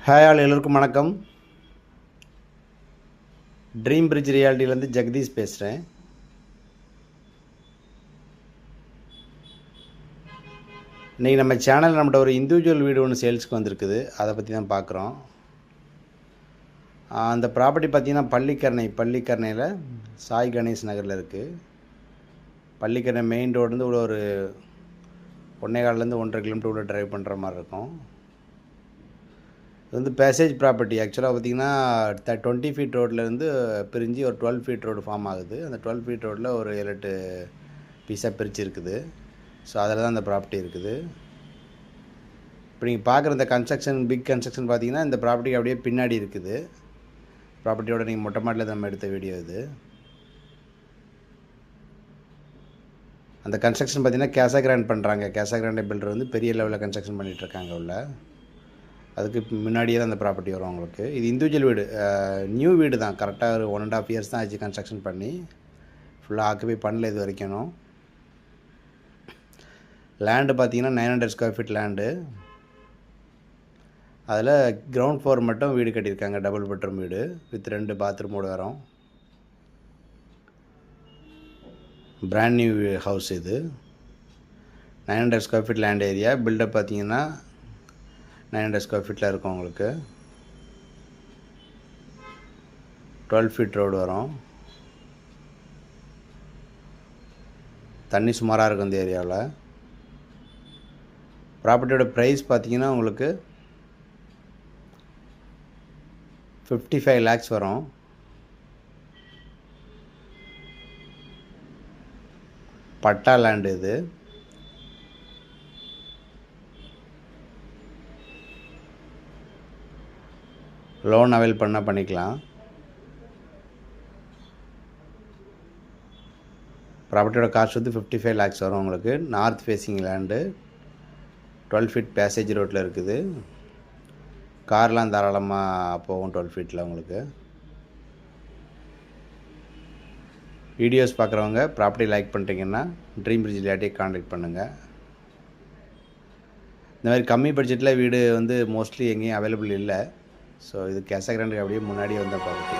Hi all எல்லோருக்கும் வணக்கம். Dream bridge ரியாலிட்டியிலேருந்து Jagadish பேசுகிறேன். இன்றைக்கி நம்ம சேனல் நம்மகிட்ட ஒரு இண்டிவிஜுவல் வீடு ஒன்று சேல்ஸுக்கு வந்திருக்குது. அதை பற்றி தான் பார்க்குறோம். அந்த ப்ராப்பர்ட்டி பார்த்திங்கன்னா பள்ளிக்கரணையில் சாய் கணேஷ் நகரில் இருக்குது. பள்ளிக்கரணை மெயின் ரோடு ஒரு 1.25 1.5 கிலோமீட்டர் உள்ள ட்ரைவ் பண்ணுற மாதிரி இருக்கும். இது வந்து பேசேஜ் ப்ராப்பர்ட்டி. ஆக்சுவலாக பார்த்திங்கன்னா 20 ஃபீட் ரோட்லேருந்து பிரிஞ்சு ஒரு 12 ஃபீட் ரோடு ஃபார்ம் ஆகுது. அந்த 12 ஃபீட் ரோட்டில் ஒரு 7-8 பீஸாக பிரித்து இருக்குது. ஸோ அதில் தான் அந்த ப்ராப்பர்ட்டி இருக்குது. இப்போ நீங்கள் பார்க்குற இந்த பிக் கன்ஸ்ட்ரக்ஷன் பார்த்திங்கன்னா இந்த ப்ராப்பர்ட்டிக்கு அப்படியே பின்னாடி இருக்குது. ப்ராப்பர்ட்டியோட நீங்கள் மொட்டை மாடியில் நம்ம எடுத்த வீடியோ இது. அந்த கன்ஸ்ட்ரக்ஷன் பார்த்திங்கன்னா கேஷா கிராண்ட் பண்ணுறாங்க. கேஷா கிராண்ட் பில்டர் வந்து பெரிய லெவலில் கன்ஸ்ட்ரக்ஷன் பண்ணிகிட்ருக்காங்க உள்ள. அதுக்கு முன்னாடியே தான் அந்த ப்ராப்பர்ட்டி வரும் உங்களுக்கு. இது இண்டிவிஜுவல் வீடு, நியூ வீடு தான். கரெக்டாக ஒரு 1.5 இயர்ஸ் தான் ஆச்சு கன்ஸ்ட்ரக்ஷன் பண்ணி. ஃபுல்லாக ஆக்குபை பண்ணல இது வரைக்கும். லேண்டு பார்த்தீங்கன்னா 900 ஸ்கொயர் ஃபீட் லேண்டு. அதில் கிரவுண்ட் ஃப்ளோர் மட்டும் வீடு கட்டியிருக்காங்க. டபுள் பெட்ரூம் வீடு வித் 2 பாத்ரூமோடு வரும். பிராண்ட் நியூ ஹவுஸ் இது. 900 square feet land area. Buildup பார்த்தீங்கன்னா 900 ஸ்கொயர் ஃபீட்டில் இருக்கும் உங்களுக்கு. 12 ஃபீட் ரோடு வரும். தண்ணி சுமாராக இருக்கும் இந்த ஏரியாவில். ப்ராப்பர்ட்டியோட ப்ரைஸ் பார்த்தீங்கன்னா உங்களுக்கு 55 lakhs வரும். பட்டா லேண்டு இது. லோன் அவைல் பண்ணிக்கலாம். ப்ராப்பர்ட்டியோட காஸ்ட் வந்து 55 lakhs வரும் உங்களுக்கு. North facing land, 12 feet passage ரோட்டில் இருக்குது. கார்லாம் தாராளமாக போகும் 12 ஃபீட்டில் உங்களுக்கு. வீடியோஸ் பார்க்குறவங்க ப்ராப்பர்ட்டி லைக் பண்ணுறீங்கன்னா ட்ரீம் பிரிட்ஜ் ரியாலிட்டியை கான்டாக்ட் பண்ணுங்கள். இந்த மாதிரி கம்மி பட்ஜெட்டில் வீடு வந்து மோஸ்ட்லி எங்கேயும் அவைலபிள் இல்லை. ஸோ இது கேஷா கிராண்ட் அப்படியே முன்னாடியே வந்த ப்ராப்பர்ட்டி.